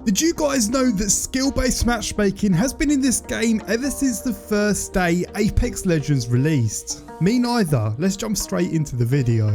Did you guys know that skill-based matchmaking has been in this game ever since the first day Apex Legends released? Me neither. Let's jump straight into the video.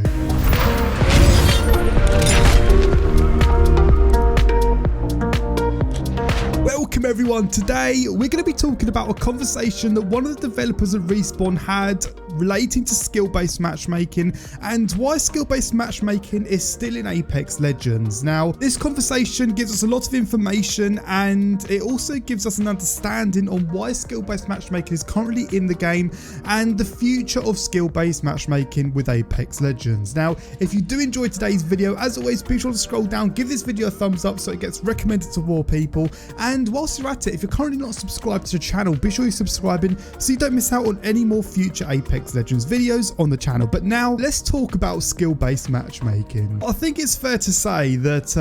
Welcome everyone. Today we're going to be talking about a conversation that one of the developers at Respawn had relating to skill-based matchmaking and why skill-based matchmaking is still in Apex Legends. Now, this conversation gives us a lot of information and it also gives us an understanding on why skill-based matchmaking is currently in the game and the future of skill-based matchmaking with Apex Legends. Now, if you do enjoy today's video, as always, be sure to scroll down, give this video a thumbs up so it gets recommended to more people. And whilst you're at it, if you're currently not subscribed to the channel, be sure you're subscribing so you don't miss out on any more future Apex Legends videos on the channel. But now let's talk about skill-based matchmaking. I think it's fair to say that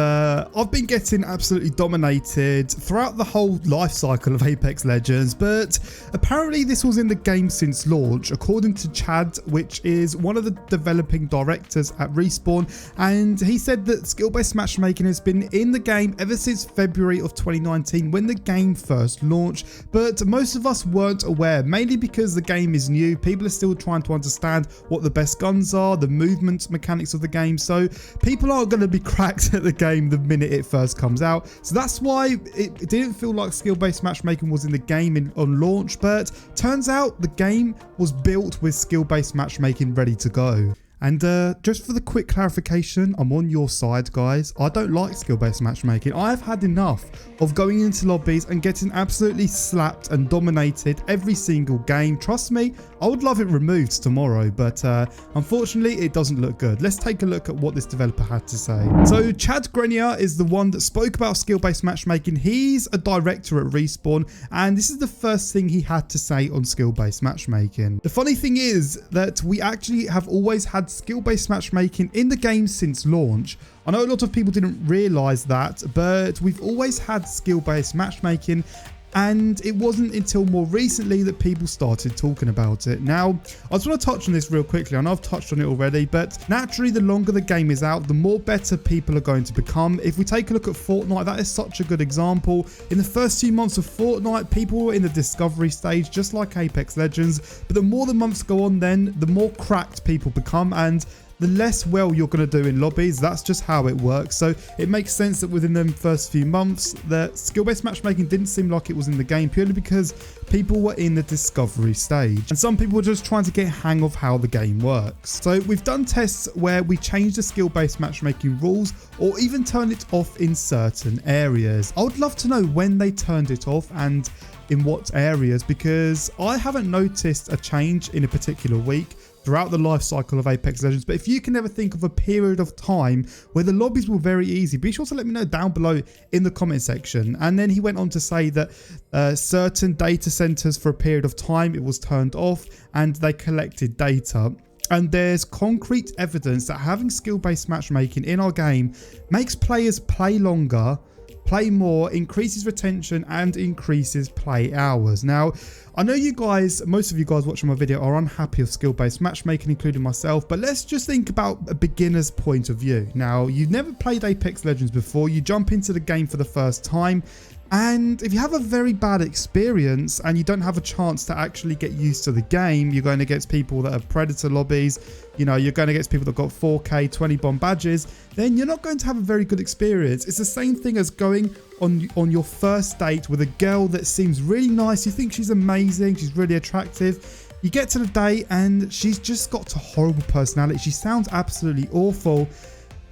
I've been getting absolutely dominated throughout the whole life cycle of Apex Legends, but apparently this was in the game since launch, according to Chad, which is one of the developing directors at Respawn, and he said that skill-based matchmaking has been in the game ever since February of 2019 when the game first launched, but most of us weren't aware, mainly because the game is new. People are still trying to understand what the best guns are, the movement mechanics of the game, so people aren't going to be cracked at the game the minute it first comes out. So that's why it didn't feel like skill-based matchmaking was in the game on launch, but turns out the game was built with skill-based matchmaking ready to go. And just for the quick clarification, I'm on your side, guys. I don't like skill-based matchmaking. I've had enough of going into lobbies and getting absolutely slapped and dominated every single game. Trust me, I would love it removed tomorrow, but unfortunately, it doesn't look good. Let's take a look at what this developer had to say. So Chad Grenier is the one that spoke about skill-based matchmaking. He's a director at Respawn, and this is the first thing he had to say on skill-based matchmaking. The funny thing is that we actually have always had skill-based matchmaking in the game since launch. I know a lot of people didn't realize that, but we've always had skill-based matchmaking, and it wasn't until more recently that people started talking about it. Now, I just want to touch on this real quickly. I know I've touched on it already, but naturally, the longer the game is out, the more better people are going to become. If we take a look at Fortnite, that is such a good example. In the first few months of Fortnite, people were in the discovery stage, just like Apex Legends, but the more the months go on then, the more cracked people become, and the less well you're going to do in lobbies. That's just how it works. So it makes sense that within the first few months, the skill-based matchmaking didn't seem like it was in the game purely because people were in the discovery stage. And some people were just trying to get a hang of how the game works. So we've done tests where we changed the skill-based matchmaking rules or even turned it off in certain areas. I would love to know when they turned it off and in what areas, because I haven't noticed a change in a particular week throughout the life cycle of Apex Legends. But if you can ever think of a period of time where the lobbies were very easy, be sure to let me know down below in the comment section. And then he went on to say that certain data centers for a period of time, it was turned off and they collected data. And there's concrete evidence that having skill-based matchmaking in our game makes players play longer, play more, increases retention and increases play hours. Now, I know you guys, most of you guys watching my video are unhappy with skill-based matchmaking, including myself, but let's just think about a beginner's point of view. Now, you've never played Apex Legends before, you jump into the game for the first time, and if you have a very bad experience and you don't have a chance to actually get used to the game, you're going against people that have Predator lobbies, you know, you're going against people that got 4K 20 bomb badges, then you're not going to have a very good experience. It's the same thing as going on your first date with a girl that seems really nice. You think she's amazing, she's really attractive. You get to the date and she's just got a horrible personality. She sounds absolutely awful.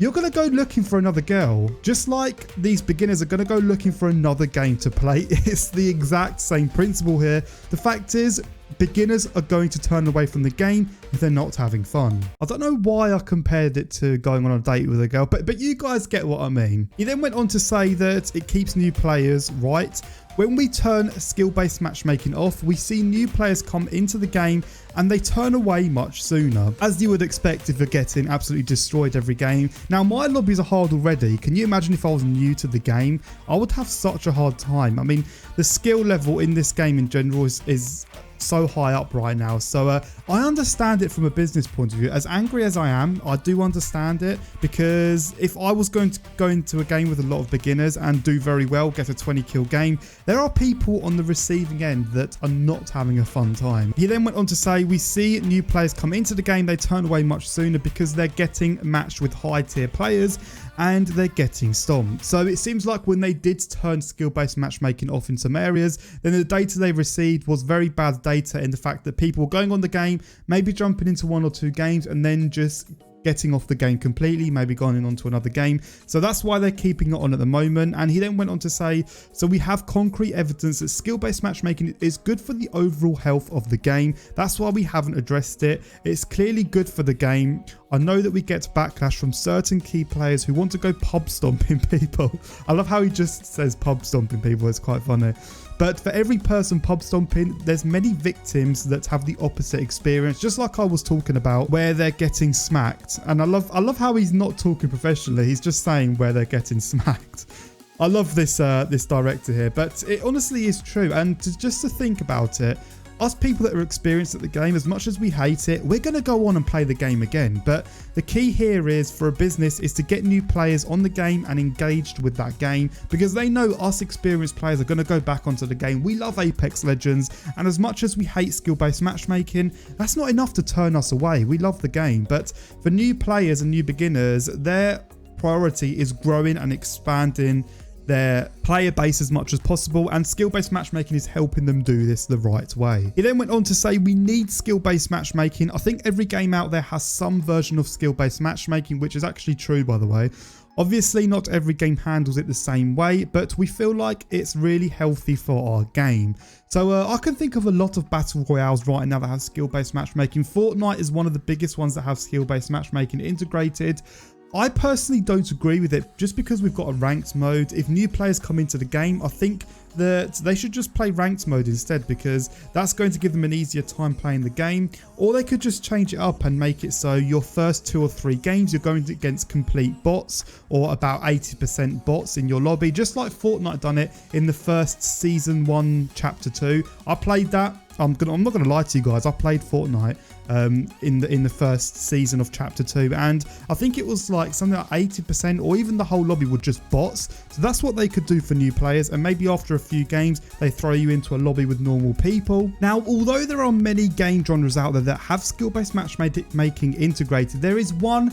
You're going to go looking for another girl, just like these beginners are going to go looking for another game to play. It's the exact same principle here. The fact is, beginners are going to turn away from the game if they're not having fun. I don't know why I compared it to going on a date with a girl, but you guys get what I mean. He then went on to say that it keeps new players right. When we turn skill-based matchmaking off, we see new players come into the game and they turn away much sooner, as you would expect if you're getting absolutely destroyed every game. Now, my lobbies are hard already. Can you imagine if I was new to the game? I would have such a hard time. I mean, the skill level in this game in general is so high up right now. So I understand it from a business point of view. As angry as I am, I do understand it, because if I was going to go into a game with a lot of beginners and do very well, get a 20 kill game, there are people on the receiving end that are not having a fun time. He then went on to say, we see new players come into the game, they turn away much sooner because they're getting matched with high tier players and they're getting stomped. So it seems like when they did turn skill-based matchmaking off in some areas, then the data they received was very bad data, in the fact that people were going on the game, maybe jumping into 1 or 2 games and then just getting off the game completely, maybe going on to another game. So that's why they're keeping it on at the moment. And he then went on to say, so we have concrete evidence that skill-based matchmaking is good for the overall health of the game. That's why we haven't addressed it. It's clearly good for the game. I know that we get backlash from certain key players who want to go pub stomping people. I love how he just says pub stomping people. It's quite funny. But for every person pub stomping, there's many victims that have the opposite experience, just like I was talking about, where they're getting smacked. And I love how he's not talking professionally. He's just saying where they're getting smacked. I love this this director here, but it honestly is true. And just to think about it, us people that are experienced at the game, as much as we hate it, we're going to go on and play the game again. But the key here is, for a business, is to get new players on the game and engaged with that game, because they know us experienced players are going to go back onto the game. We love Apex Legends, and as much as we hate skill-based matchmaking, that's not enough to turn us away. We love the game. But for new players and new beginners, their priority is growing and expanding their player base as much as possible, and skill-based matchmaking is helping them do this the right way. He then went on to say, we need skill-based matchmaking. I think every game out there has some version of skill-based matchmaking, which is actually true, by the way. Obviously, not every game handles it the same way, but we feel like it's really healthy for our game. So I can think of a lot of battle royales right now that have skill-based matchmaking. Fortnite is one of the biggest ones that have skill-based matchmaking integrated. I personally don't agree with it, just because we've got a ranked mode. If new players come into the game, I think that they should just play ranked mode instead, because that's going to give them an easier time playing the game. Or they could just change it up and make it so your first 2 or 3 games you're going against complete bots, or about 80% bots in your lobby, just like Fortnite done it in the first season 1 chapter 2. I played that. I'm not gonna lie to you guys, I played Fortnite in the first season of chapter 2, and I think it was like something like 80%, or even the whole lobby were just bots. So that's what they could do for new players, and maybe after a few games they throw you into a lobby with normal people. Now, although there are many game genres out there that have skill-based matchmaking integrated, there is one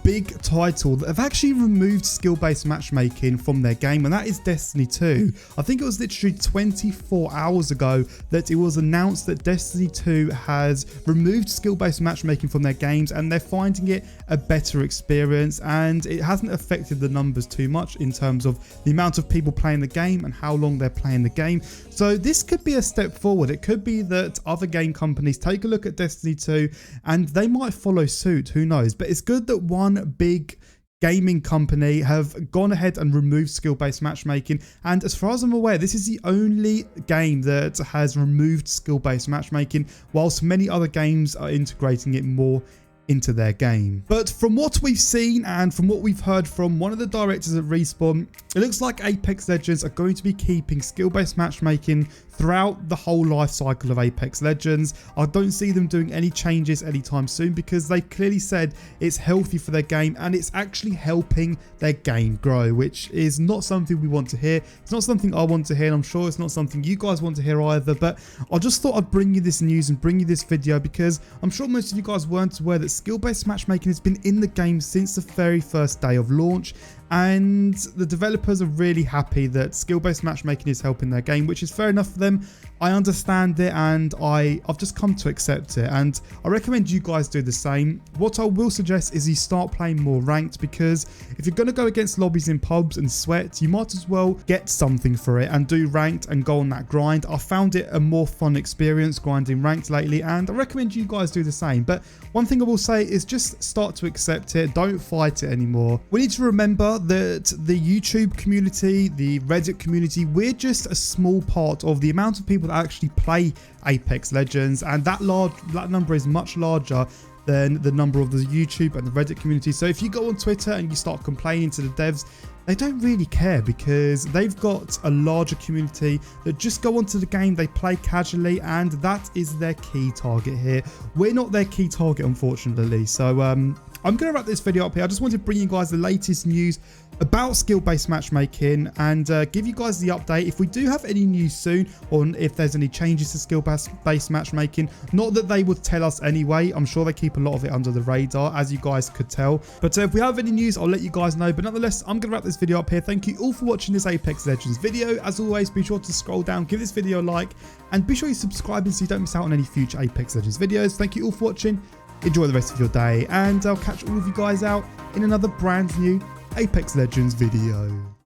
big title that have actually removed skill-based matchmaking from their game, and that is Destiny 2. I think it was literally 24 hours ago that it was announced that Destiny 2 has removed skill-based matchmaking from their games, and they're finding it a better experience, and it hasn't affected the numbers too much in terms of the amount of people playing the game and how long they're playing the game. So this could be a step forward. It could be that other game companies take a look at Destiny 2 and they might follow suit, who knows. But it's good that one big gaming company have gone ahead and removed skill-based matchmaking, and as far as I'm aware, this is the only game that has removed skill-based matchmaking, whilst many other games are integrating it more into their game. But from what we've seen and from what we've heard from one of the directors at Respawn, it looks like Apex Legends are going to be keeping skill-based matchmaking throughout the whole life cycle of Apex Legends. I don't see them doing any changes anytime soon, because they clearly said it's healthy for their game and it's actually helping their game grow, which is not something we want to hear. It's not something I want to hear, and I'm sure it's not something you guys want to hear either. But I just thought I'd bring you this news and bring you this video, because I'm sure most of you guys weren't aware that skill-based matchmaking has been in the game since the very first day of launch, and the developers are really happy that skill-based matchmaking is helping their game, which is fair enough for them. I understand it, and I've just come to accept it, and I recommend you guys do the same. What I will suggest is you start playing more ranked, because if you're going to go against lobbies in pubs and sweat, you might as well get something for it and do ranked and go on that grind. I found it a more fun experience grinding ranked lately, and I recommend you guys do the same. But one thing I will say is just start to accept it. Don't fight it anymore. We need to remember that the YouTube community, the Reddit community, we're just a small part of the amount of people that actually play Apex Legends, and that number is much larger than the number of the YouTube and the Reddit community. So if you go on Twitter and you start complaining to the devs, they don't really care because they've got a larger community that just go onto the game, they play casually, and that is their key target here. We're not their key target, unfortunately. So I'm going to wrap this video up here. I just wanted to bring you guys the latest news about skill-based matchmaking and give you guys the update. If we do have any news soon on if there's any changes to skill-based matchmaking, not that they would tell us anyway. I'm sure they keep a lot of it under the radar, as you guys could tell. But if we have any news, I'll let you guys know. But nonetheless, I'm going to wrap this video up here. Thank you all for watching this Apex Legends video. As always, be sure to scroll down, give this video a like, and be sure you subscribe so you don't miss out on any future Apex Legends videos. Thank you all for watching. Enjoy the rest of your day, and I'll catch all of you guys out in another brand new Apex Legends video.